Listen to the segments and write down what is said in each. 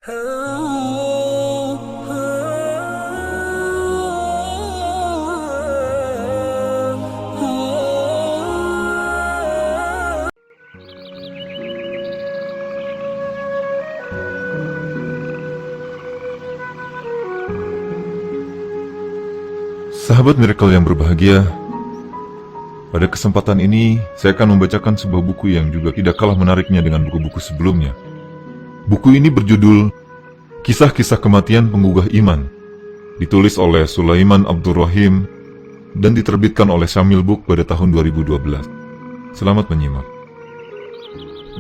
Sahabat Miracle yang berbahagia, pada kesempatan ini saya akan membacakan sebuah buku yang juga tidak kalah menariknya dengan buku-buku sebelumnya. Buku ini berjudul Kisah-Kisah Kematian Penggugah Iman, ditulis oleh Sulaiman Abdurrahim dan diterbitkan oleh Syamil Book pada tahun 2012. Selamat menyimak.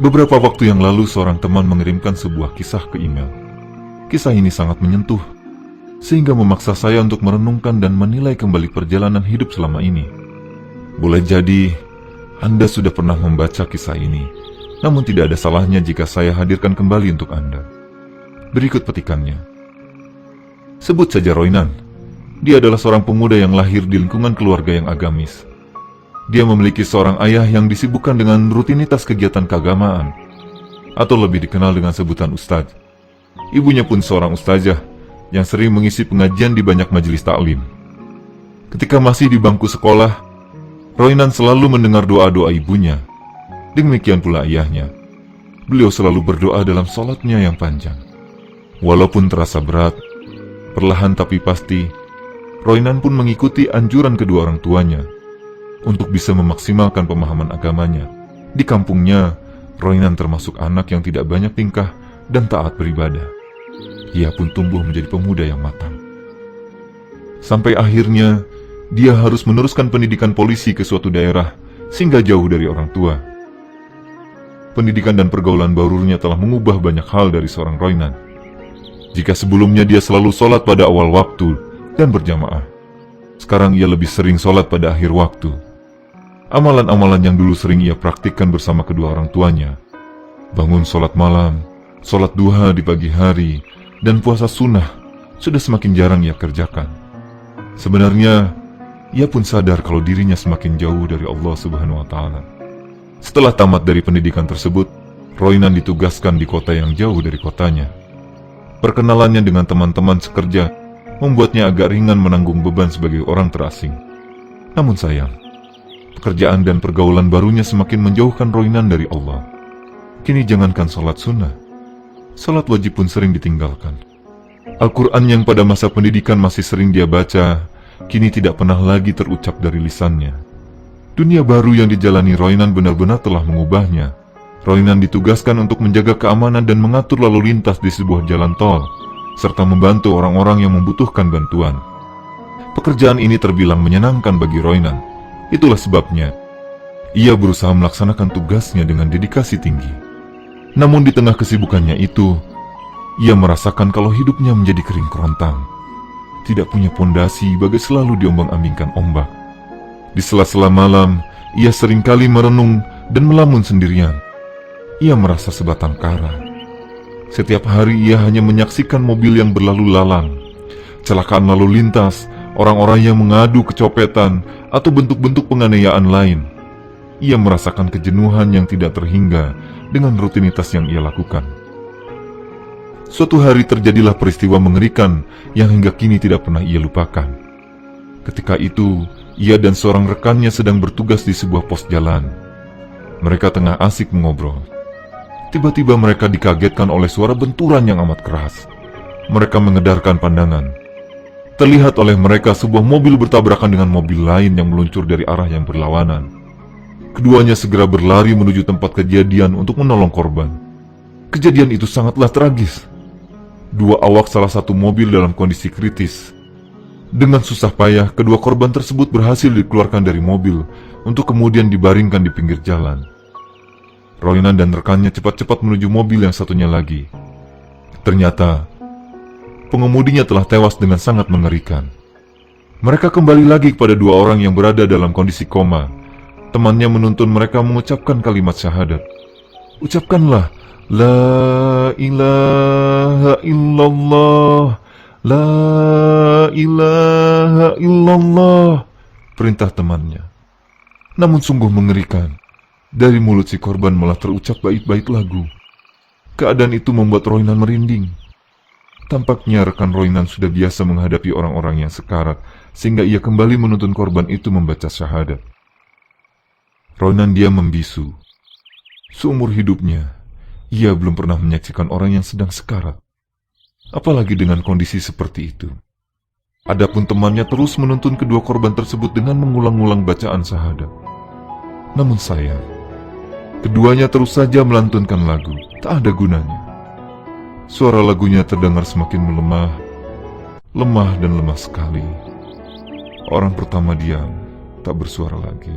Beberapa waktu yang lalu seorang teman mengirimkan sebuah kisah ke email. Kisah ini sangat menyentuh, sehingga memaksa saya untuk merenungkan dan menilai kembali perjalanan hidup selama ini. Boleh jadi Anda sudah pernah membaca kisah ini, namun tidak ada salahnya jika saya hadirkan kembali untuk Anda. Berikut petikannya. Sebut saja Roinan. Dia adalah seorang pemuda yang lahir di lingkungan keluarga yang agamis. Dia memiliki seorang ayah yang disibukkan dengan rutinitas kegiatan keagamaan, atau lebih dikenal dengan sebutan ustadz. Ibunya pun seorang ustazah yang sering mengisi pengajian di banyak majelis taklim. Ketika masih di bangku sekolah, Roinan selalu mendengar doa-doa ibunya. Demikian pula ayahnya. Beliau selalu berdoa dalam sholatnya yang panjang. Walaupun terasa berat, perlahan tapi pasti, Roinan pun mengikuti anjuran kedua orang tuanya untuk bisa memaksimalkan pemahaman agamanya. Di kampungnya, Roinan termasuk anak yang tidak banyak tingkah dan taat beribadah. Ia pun tumbuh menjadi pemuda yang matang. Sampai akhirnya, dia harus meneruskan pendidikan polisi ke suatu daerah, sehingga jauh dari orang tua. Pendidikan dan pergaulan barunya telah mengubah banyak hal dari seorang Roinan. Jika sebelumnya dia selalu sholat pada awal waktu dan berjamaah, sekarang ia lebih sering sholat pada akhir waktu. Amalan-amalan yang dulu sering ia praktikkan bersama kedua orang tuanya, bangun sholat malam, sholat duha di pagi hari, dan puasa sunnah sudah semakin jarang ia kerjakan. Sebenarnya, ia pun sadar kalau dirinya semakin jauh dari Allah Subhanahu wa Ta'ala. Setelah tamat dari pendidikan tersebut, Roinan ditugaskan di kota yang jauh dari kotanya. Perkenalannya dengan teman-teman sekerja membuatnya agak ringan menanggung beban sebagai orang terasing. Namun sayang, pekerjaan dan pergaulan barunya semakin menjauhkan Roinan dari Allah. Kini jangankan sholat sunnah, salat wajib pun sering ditinggalkan. Al-Quran yang pada masa pendidikan masih sering dia baca, kini tidak pernah lagi terucap dari lisannya. Dunia baru yang dijalani Roinan benar-benar telah mengubahnya. Roinan ditugaskan untuk menjaga keamanan dan mengatur lalu lintas di sebuah jalan tol, serta membantu orang-orang yang membutuhkan bantuan. Pekerjaan ini terbilang menyenangkan bagi Roinan. Itulah sebabnya ia berusaha melaksanakan tugasnya dengan dedikasi tinggi. Namun di tengah kesibukannya itu, ia merasakan kalau hidupnya menjadi kering kerontang. Tidak punya pondasi, bagai selalu diombang-ambingkan ombak. Di sela-sela malam, ia seringkali merenung dan melamun sendirian. Ia merasa sebatang kara. Setiap hari ia hanya menyaksikan mobil yang berlalu lalang, kecelakaan lalu lintas, orang-orang yang mengadu kecopetan, atau bentuk-bentuk penganiayaan lain. Ia merasakan kejenuhan yang tidak terhingga dengan rutinitas yang ia lakukan. Suatu hari terjadilah peristiwa mengerikan yang hingga kini tidak pernah ia lupakan. Ketika itu, ia dan seorang rekannya sedang bertugas di sebuah pos jalan. Mereka tengah asik mengobrol. Tiba-tiba mereka dikagetkan oleh suara benturan yang amat keras. Mereka mengedarkan pandangan. Terlihat oleh mereka sebuah mobil bertabrakan dengan mobil lain yang meluncur dari arah yang berlawanan. Keduanya segera berlari menuju tempat kejadian untuk menolong korban. Kejadian itu sangatlah tragis. Dua awak salah satu mobil dalam kondisi kritis. Dengan susah payah, kedua korban tersebut berhasil dikeluarkan dari mobil untuk kemudian dibaringkan di pinggir jalan. Roinan dan rekannya cepat-cepat menuju mobil yang satunya lagi. Ternyata, pengemudinya telah tewas dengan sangat mengerikan. Mereka kembali lagi kepada dua orang yang berada dalam kondisi koma. Temannya menuntun mereka mengucapkan kalimat syahadat. Ucapkanlah, La ilaha illallah, La ilaha illallah, perintah temannya. Namun sungguh mengerikan, dari mulut si korban malah terucap bait-bait lagu. Keadaan itu membuat Roinan merinding. Tampaknya rekan Roinan sudah biasa menghadapi orang-orang yang sekarat, sehingga ia kembali menuntun korban itu membaca syahadat. Roinan diam membisu. Seumur hidupnya, ia belum pernah menyaksikan orang yang sedang sekarat, apalagi dengan kondisi seperti itu. Adapun temannya terus menuntun kedua korban tersebut dengan mengulang-ulang bacaan syahadat. Namun sayang, keduanya terus saja melantunkan lagu, tak ada gunanya. Suara lagunya terdengar semakin melemah, lemah dan lemah sekali. Orang pertama diam, tak bersuara lagi.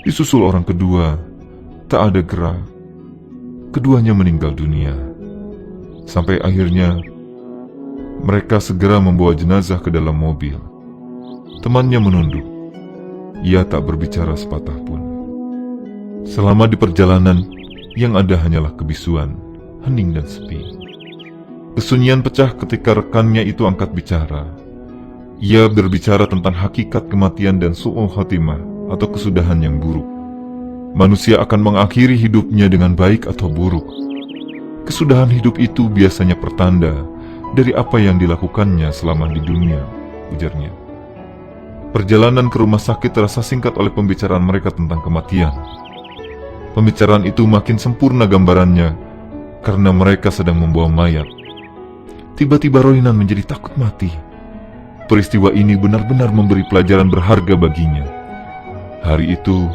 Disusul orang kedua, tak ada gerak. Keduanya meninggal dunia. Sampai akhirnya, mereka segera membawa jenazah ke dalam mobil. Temannya menunduk. Ia tak berbicara sepatah pun. Selama di perjalanan, yang ada hanyalah kebisuan, hening dan sepi. Kesunyian pecah ketika rekannya itu angkat bicara. Ia berbicara tentang hakikat kematian dan su'ul khatimah atau kesudahan yang buruk. Manusia akan mengakhiri hidupnya dengan baik atau buruk. Kesudahan hidup itu biasanya pertanda dari apa yang dilakukannya selama di dunia, ujarnya. Perjalanan ke rumah sakit terasa singkat oleh pembicaraan mereka tentang kematian. Pembicaraan itu makin sempurna gambarannya karena mereka sedang membawa mayat. Tiba-tiba Roinan menjadi takut mati. Peristiwa ini benar-benar memberi pelajaran berharga baginya. Hari itu,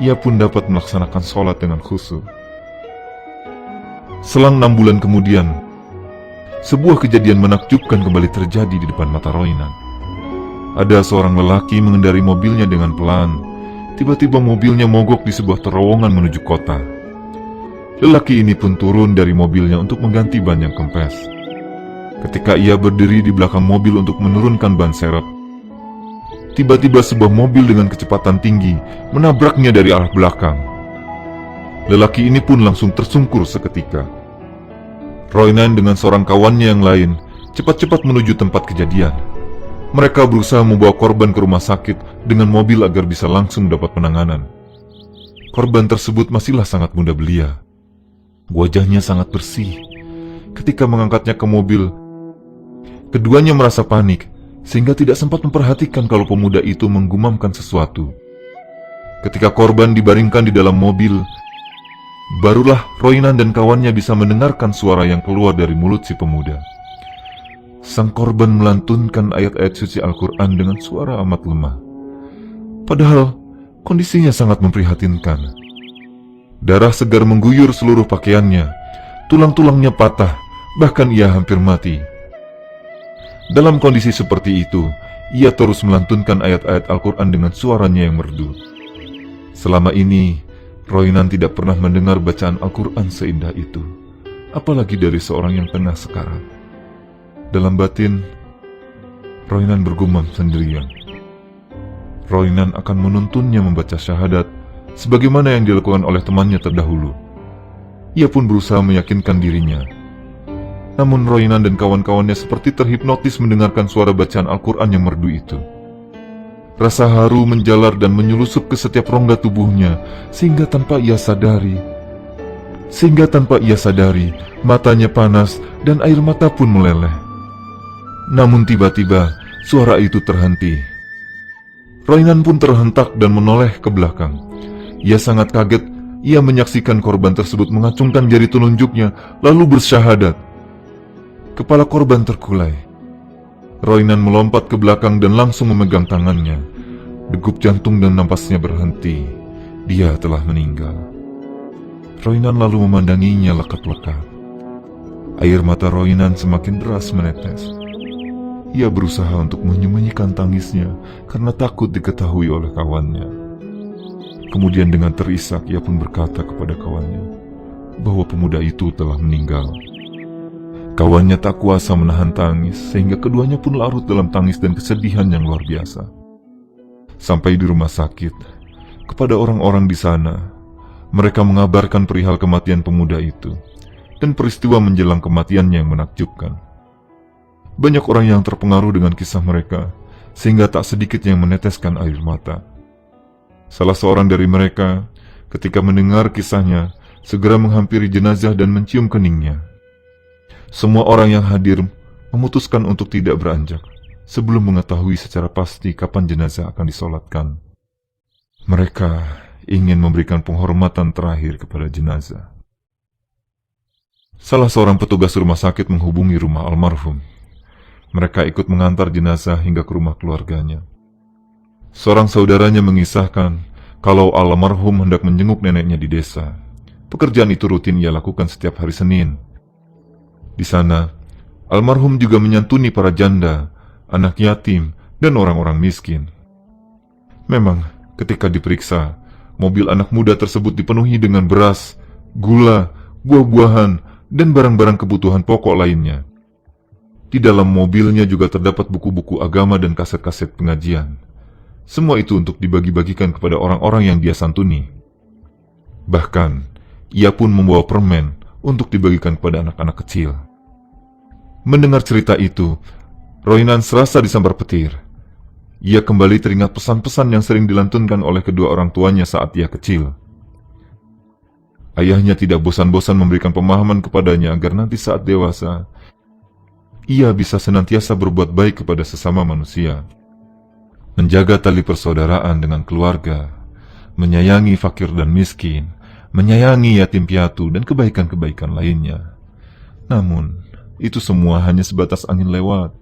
ia pun dapat melaksanakan sholat dengan khusyuk. Selang 6 bulan kemudian, sebuah kejadian menakjubkan kembali terjadi di depan mata Roinan. Ada seorang lelaki mengendari mobilnya dengan pelan. Tiba-tiba mobilnya mogok di sebuah terowongan menuju kota. Lelaki ini pun turun dari mobilnya untuk mengganti ban yang kempes. Ketika ia berdiri di belakang mobil untuk menurunkan ban serep, tiba-tiba sebuah mobil dengan kecepatan tinggi menabraknya dari arah belakang. Lelaki ini pun langsung tersungkur seketika. Roinan dengan seorang kawannya yang lain cepat-cepat menuju tempat kejadian. Mereka berusaha membawa korban ke rumah sakit dengan mobil agar bisa langsung dapat penanganan. Korban tersebut masihlah sangat muda belia. Wajahnya sangat bersih. Ketika mengangkatnya ke mobil, keduanya merasa panik sehingga tidak sempat memperhatikan kalau pemuda itu menggumamkan sesuatu. Ketika korban dibaringkan di dalam mobil, barulah Roinan dan kawannya bisa mendengarkan suara yang keluar dari mulut si pemuda. Sang korban melantunkan ayat-ayat suci Al-Quran dengan suara amat lemah. Padahal kondisinya sangat memprihatinkan. Darah segar mengguyur seluruh pakaiannya, tulang-tulangnya patah, bahkan ia hampir mati. Dalam kondisi seperti itu, ia terus melantunkan ayat-ayat Al-Quran dengan suaranya yang merdu. Selama ini, Roinan tidak pernah mendengar bacaan Al-Quran seindah itu, apalagi dari seorang yang tengah sekarat. Dalam batin, Roinan bergumam sendirian. Roinan akan menuntunnya membaca syahadat sebagaimana yang dilakukan oleh temannya terdahulu. Ia pun berusaha meyakinkan dirinya. Namun Roinan dan kawan-kawannya seperti terhipnotis mendengarkan suara bacaan Al-Quran yang merdu itu. Rasa haru menjalar dan menyelusup ke setiap rongga tubuhnya sehingga tanpa ia sadari, matanya panas dan air mata pun meleleh. Namun tiba-tiba suara itu terhenti. Roinan pun terhentak dan menoleh ke belakang. Ia sangat kaget. Ia menyaksikan korban tersebut mengacungkan jari telunjuknya lalu bersyahadat. Kepala korban terkulai. Roinan melompat ke belakang dan langsung memegang tangannya. Degup jantung dan napasnya berhenti. Dia telah meninggal. Roinan lalu memandanginya lekat-lekat. Air mata Roinan semakin deras menetes. Ia berusaha untuk menyembunyikan tangisnya karena takut diketahui oleh kawannya. Kemudian dengan terisak ia pun berkata kepada kawannya bahwa pemuda itu telah meninggal. Kawannya tak kuasa menahan tangis sehingga keduanya pun larut dalam tangis dan kesedihan yang luar biasa. Sampai di rumah sakit, kepada orang-orang di sana, mereka mengabarkan perihal kematian pemuda itu dan peristiwa menjelang kematiannya yang menakjubkan. Banyak orang yang terpengaruh dengan kisah mereka, sehingga tak sedikit yang meneteskan air mata. Salah seorang dari mereka, ketika mendengar kisahnya, segera menghampiri jenazah dan mencium keningnya. Semua orang yang hadir memutuskan untuk tidak beranjak sebelum mengetahui secara pasti kapan jenazah akan disolatkan. Mereka ingin memberikan penghormatan terakhir kepada jenazah. Salah seorang petugas rumah sakit menghubungi rumah almarhum. Mereka ikut mengantar jenazah hingga ke rumah keluarganya. Seorang saudaranya mengisahkan kalau almarhum hendak menjenguk neneknya di desa. Pekerjaan itu rutin ia lakukan setiap hari Senin. Di sana, almarhum juga menyantuni para janda, anak yatim, dan orang-orang miskin. Memang, ketika diperiksa, mobil anak muda tersebut dipenuhi dengan beras, gula, buah-buahan, dan barang-barang kebutuhan pokok lainnya. Di dalam mobilnya juga terdapat buku-buku agama dan kaset-kaset pengajian. Semua itu untuk dibagi-bagikan kepada orang-orang yang dia santuni. Bahkan, ia pun membawa permen untuk dibagikan kepada anak-anak kecil. Mendengar cerita itu, Roinan serasa disambar petir. Ia kembali teringat pesan-pesan yang sering dilantunkan oleh kedua orang tuanya saat ia kecil. Ayahnya tidak bosan-bosan memberikan pemahaman kepadanya agar nanti saat dewasa, ia bisa senantiasa berbuat baik kepada sesama manusia, menjaga tali persaudaraan dengan keluarga, menyayangi fakir dan miskin, menyayangi yatim piatu, dan kebaikan-kebaikan lainnya. Namun, itu semua hanya sebatas angin lewat.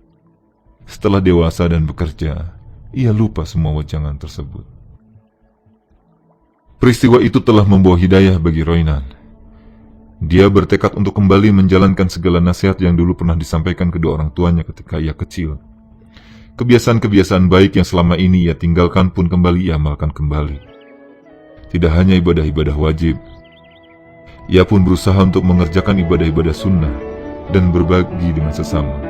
Setelah dewasa dan bekerja, ia lupa semua wejangan tersebut. Peristiwa itu telah membawa hidayah bagi Roinan. Dia bertekad untuk kembali menjalankan segala nasihat yang dulu pernah disampaikan kedua orang tuanya ketika ia kecil. Kebiasaan-kebiasaan baik yang selama ini ia tinggalkan pun kembali ia amalkan kembali. Tidak hanya ibadah-ibadah wajib, ia pun berusaha untuk mengerjakan ibadah-ibadah sunnah dan berbagi dengan sesama.